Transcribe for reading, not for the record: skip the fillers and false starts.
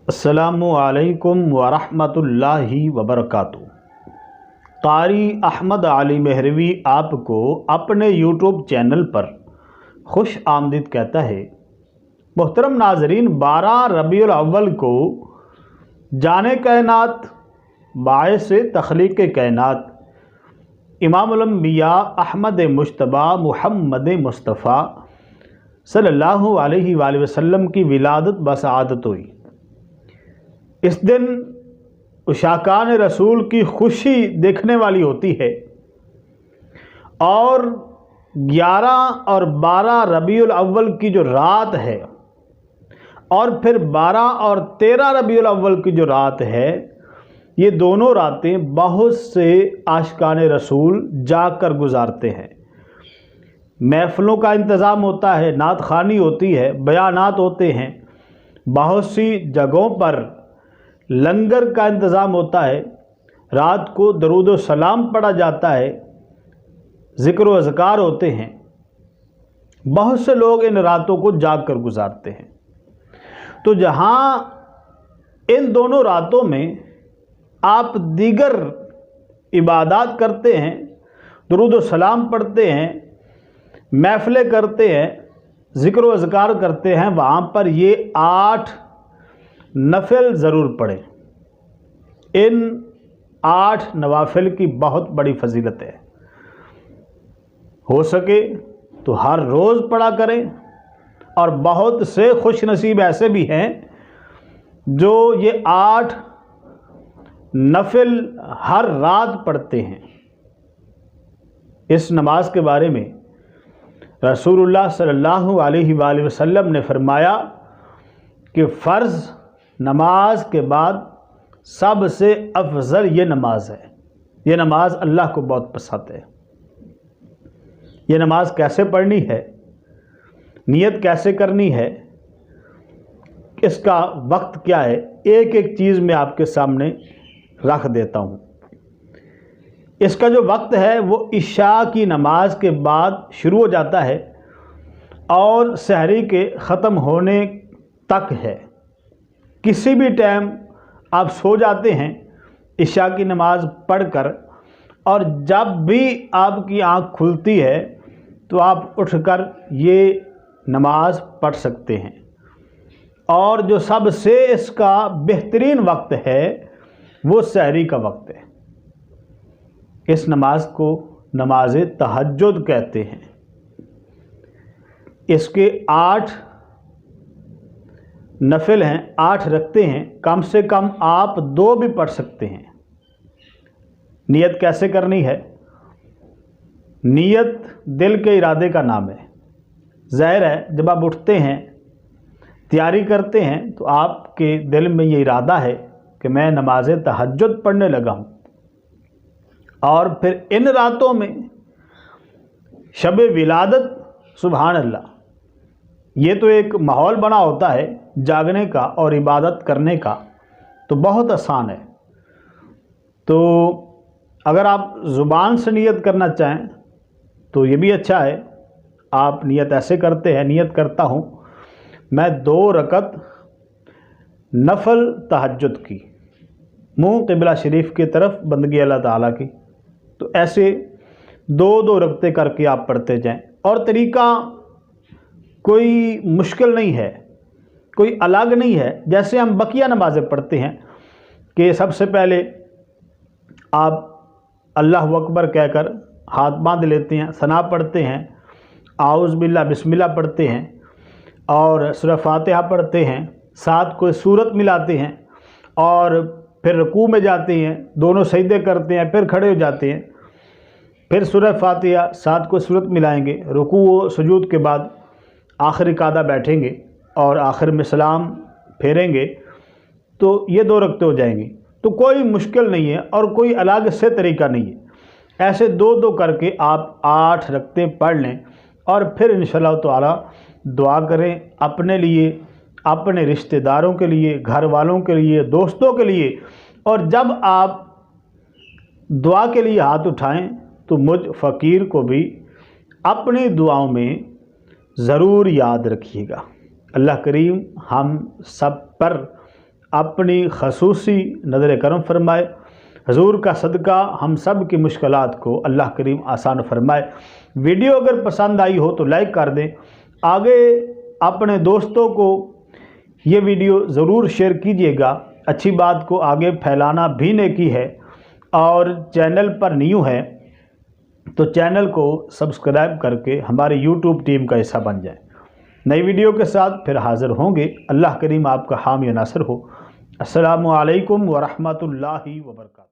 السلام علیکم ورحمۃ اللہ وبرکاتہ۔ قاری احمد علی مہروی آپ کو اپنے یوٹیوب چینل پر خوش آمدید کہتا ہے۔ محترم ناظرین، 12 ربیع الاول کو جان کائنات باعث تخلیق کائنات امام الانبیاء احمد مجتبی محمد مصطفیٰ صلی اللہ علیہ وآلہ وسلم کی ولادت بسعادت ہوئی۔ اس دن عشاقان رسول کی خوشی دیکھنے والی ہوتی ہے، اور 11 اور 12 ربیع الاول کی جو رات ہے، اور پھر 12 اور 13 ربیع الاول کی جو رات ہے، یہ دونوں راتیں بہت سے عاشقان رسول جاگ کر گزارتے ہیں۔ محفلوں کا انتظام ہوتا ہے، نعت خوانی ہوتی ہے، بیانات ہوتے ہیں، بہت سی جگہوں پر لنگر کا انتظام ہوتا ہے، رات کو درود و سلام پڑھا جاتا ہے، ذکر و اذکار ہوتے ہیں۔ بہت سے لوگ ان راتوں کو جاگ کر گزارتے ہیں۔ تو جہاں ان دونوں راتوں میں آپ دیگر عبادات کرتے ہیں، درود و سلام پڑھتے ہیں، محفلیں کرتے ہیں، ذکر و اذکار کرتے ہیں، وہاں پر یہ 8 نفل ضرور پڑھیں۔ ان 8 نوافل کی بہت بڑی فضیلت ہے۔ ہو سکے تو ہر روز پڑھا کریں، اور بہت سے خوش نصیب ایسے بھی ہیں جو یہ 8 نفل ہر رات پڑھتے ہیں۔ اس نماز کے بارے میں رسول اللہ صلی اللہ علیہ وآلہ وسلم نے فرمایا کہ فرض نماز کے بعد سب سے افضل یہ نماز ہے۔ یہ نماز اللہ کو بہت پسند ہے۔ یہ نماز کیسے پڑھنی ہے، نیت کیسے کرنی ہے، اس کا وقت کیا ہے، ایک ایک چیز میں آپ کے سامنے رکھ دیتا ہوں۔ اس کا جو وقت ہے وہ عشاء کی نماز کے بعد شروع ہو جاتا ہے اور سحری کے ختم ہونے تک ہے۔ کسی بھی ٹائم آپ سو جاتے ہیں عشاء کی نماز پڑھ کر، اور جب بھی آپ کی آنکھ کھلتی ہے تو آپ اٹھ کر یہ نماز پڑھ سکتے ہیں۔ اور جو سب سے اس کا بہترین وقت ہے وہ سحری کا وقت ہے۔ اس نماز کو نماز تہجد کہتے ہیں۔ اس کے 8 نفل ہیں، 8 رکھتے ہیں، کم سے کم آپ 2 بھی پڑھ سکتے ہیں۔ نیت کیسے کرنی ہے؟ نیت دل کے ارادے کا نام ہے۔ ظاہر ہے جب آپ اٹھتے ہیں، تیاری کرتے ہیں، تو آپ کے دل میں یہ ارادہ ہے کہ میں نماز تہجد پڑھنے لگا ہوں۔ اور پھر ان راتوں میں شب ولادت، سبحان اللہ، یہ تو ایک ماحول بنا ہوتا ہے جاگنے کا اور عبادت کرنے کا، تو بہت آسان ہے۔ تو اگر آپ زبان سے نیت کرنا چاہیں تو یہ بھی اچھا ہے۔ آپ نیت ایسے کرتے ہیں، نیت کرتا ہوں میں 2 رکعت نفل تہجد کی، منہ قبلہ شریف کی طرف، بندگی اللہ تعالیٰ کی، تو ایسے 2 رکعتیں کر کے آپ پڑھتے جائیں۔ اور طریقہ کوئی مشکل نہیں ہے، کوئی الگ نہیں ہے، جیسے ہم بقیہ نمازیں پڑھتے ہیں کہ سب سے پہلے آپ اللہ اکبر کہہ کر ہاتھ باندھ لیتے ہیں، ثنا پڑھتے ہیں، اعوذ باللہ بسم اللہ پڑھتے ہیں، اور سورہ فاتحہ پڑھتے ہیں، ساتھ کوئی سورت ملاتے ہیں، اور پھر رکوع میں جاتے ہیں، دونوں سجدے کرتے ہیں، پھر کھڑے ہو جاتے ہیں، پھر سورہ فاتحہ ساتھ کوئی سورت ملائیں گے، رکوع و سجود کے بعد آخری قعدہ بیٹھیں گے، اور آخر میں سلام پھیریں گے، تو یہ 2 رکعتیں ہو جائیں گی۔ تو کوئی مشکل نہیں ہے اور کوئی الگ سے طریقہ نہیں ہے۔ ایسے 2 کر کے آپ 8 رکعتیں پڑھ لیں، اور پھر انشاءاللہ تعالی دعا کریں اپنے لیے، اپنے رشتہ داروں کے لیے، گھر والوں کے لیے، دوستوں کے لیے۔ اور جب آپ دعا کے لیے ہاتھ اٹھائیں تو مجھ فقیر کو بھی اپنی دعاؤں میں ضرور یاد رکھیے گا۔ اللہ کریم ہم سب پر اپنی خصوصی نظر کرم فرمائے۔ حضور کا صدقہ ہم سب کی مشکلات کو اللہ کریم آسان فرمائے۔ ویڈیو اگر پسند آئی ہو تو لائک کر دیں، آگے اپنے دوستوں کو یہ ویڈیو ضرور شیئر کیجیے گا۔ اچھی بات کو آگے پھیلانا بھی نیکی ہے، اور چینل پر نیو ہے تو چینل کو سبسکرائب کر کے ہماری یوٹیوب ٹیم کا حصہ بن جائیں۔ نئی ویڈیو کے ساتھ پھر حاضر ہوں گے۔ اللہ کریم آپ کا حامی و ناصر ہو۔ السلام علیکم ورحمۃ اللہ وبرکاتہ۔